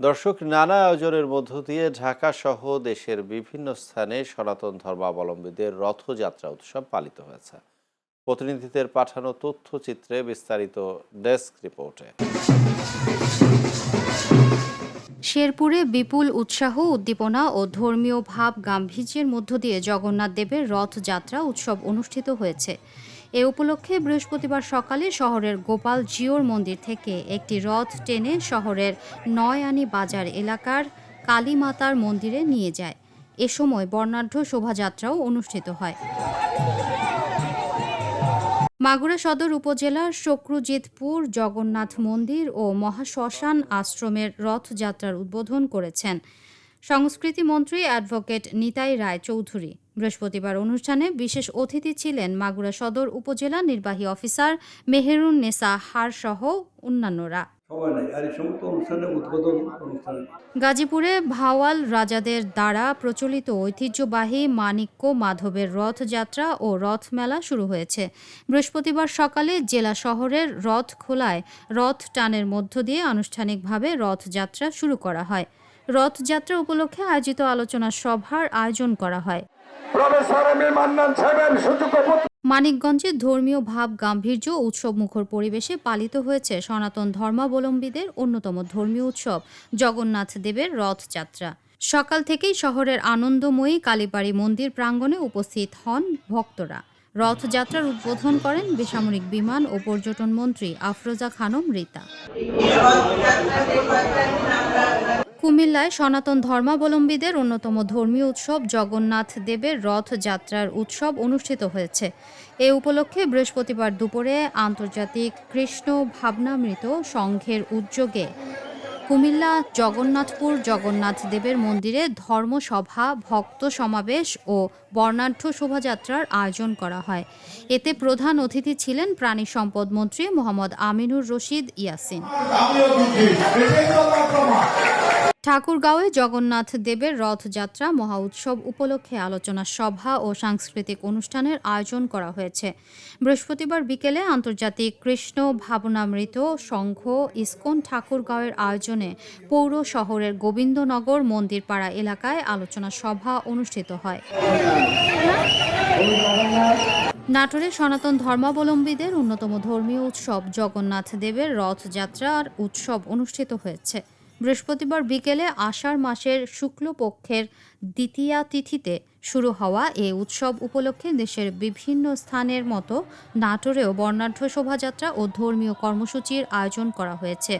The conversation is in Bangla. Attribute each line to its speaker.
Speaker 1: দর্শক, নানা আয়োজনের মধ্য দিয়ে ঢাকা সহ দেশের বিভিন্ন স্থানে সনাতন ধর্মাবলম্বীদের রথযাত্রা উৎসব পালিত হয়েছে। প্রতিনিধিদের পাঠানো তথ্যচিত্রে বিস্তারিত ডেস্ক রিপোর্টে।
Speaker 2: শেরপুরে বিপুল উৎসাহ, উদ্দীপনা ও ধর্মীয় ভাব গাম্ভীর্যের মধ্য দিয়ে জগন্নাথ দেবের রথযাত্রা উৎসব অনুষ্ঠিত হয়েছে। এ উপলক্ষে বৃহস্পতিবার সকালে শহরের গোপাল জিওর মন্দির থেকে একটি রথ টেনে শহরের নয়আনি বাজার এলাকার কালীমাতার মন্দিরে নিয়ে যায়। এ সময় বর্ণাঢ্য শোভাযাত্রাও অনুষ্ঠিত হয়। মাগুরা সদর উপজেলার শক্রুজিতপুর জগন্নাথ মন্দির ও মহাশ্মশান আশ্রমের রথযাত্রার উদ্বোধন করেছেন সংস্কৃতি মন্ত্রী অ্যাডভোকেট নিতাই রায় চৌধুরী। বৃহস্পতিবার অনুষ্ঠানে বিশেষ অতিথি ছিলেন মাগুরা সদর উপজেলা নির্বাহী অফিসার মেহেরুন নেসা হার সহ অন্যান্যরা। গাজীপুরে ভাওয়াল রাজাদের দ্বারা প্রচলিত ঐতিহ্যবাহী মানিক্য মাধবের রথযাত্রা ও রথমেলা শুরু হয়েছে। বৃহস্পতিবার সকালে জেলা শহরের রথ খোলায় রথ টানের মধ্য দিয়ে আনুষ্ঠানিকভাবে রথযাত্রা শুরু করা হয়। রথযাত্রা উপলক্ষে আয়োজিত আলোচনা সভার আয়োজন করা হয়। মানিকগঞ্জে ধর্মীয় ভাব গাম্ভীর্য উৎসবমুখর পরিবেশে পালিত হয়েছে সনাতন ধর্মাবলম্বীদের অন্যতম ধর্মীয় উৎসব জগন্নাথ দেবের রথযাত্রা। সকাল থেকেই শহরের আনন্দময়ী কালীবাড়ি মন্দির প্রাঙ্গণে উপস্থিত হন ভক্তরা। রথযাত্রার উদ্বোধন করেন বেসামরিক বিমান ও পর্যটন মন্ত্রী আফরোজা খানম রীতা। কুমিল্লায় সনাতন ধর্মাবলম্বীদের অন্যতম ধর্মীয় উৎসব জগন্নাথ দেবের রথযাত্রার উৎসব অনুষ্ঠিত হয়েছে। এ উপলক্ষে বৃহস্পতিবার দুপুরে আন্তর্জাতিক কৃষ্ণ ভাবনামৃত সংঘের উদ্যোগে কুমিল্লা জগন্নাথপুর জগন্নাথ দেবের মন্দিরে ধর্মসভা, ভক্ত সমাবেশ ও বর্ণাঢ্য শোভাযাত্রার আয়োজন করা হয়। এতে প্রধান অতিথি ছিলেন প্রাণী সম্পদ মন্ত্রী মোহাম্মদ আমিনুর রশিদ ইয়াসিন। ঠাকুরগাঁওয়ে জগন্নাথ দেবের রথযাত্রা মহা উৎসব উপলক্ষে আলোচনা সভা ও সাংস্কৃতিক অনুষ্ঠানের আয়োজন করা হয়েছে। বৃহস্পতিবার বিকেলে আন্তর্জাতিক কৃষ্ণ ভাবনামৃত সংঘ ইসকন ঠাকুরগাঁওয়ের আয়োজনে পৌর শহরের গোবিন্দনগর মন্দিরপাড়া এলাকায় আলোচনা সভা অনুষ্ঠিত হয়। নাটোরে সনাতন ধর্মাবলম্বীদের অন্যতম ধর্মীয় উৎসব জগন্নাথ দেবের রথযাত্রার উৎসব অনুষ্ঠিত হয়েছে। বৃহস্পতিবার বিকেলে আষাঢ় মাসের শুক্লপক্ষের দ্বিতীয়া তিথিতে শুরু হওয়া এ উৎসব উপলক্ষে দেশের বিভিন্ন স্থানের মতো নাটোরেও বর্ণাঢ্য শোভাযাত্রা ও ধর্মীয় কর্মসূচির আয়োজন করা হয়েছে।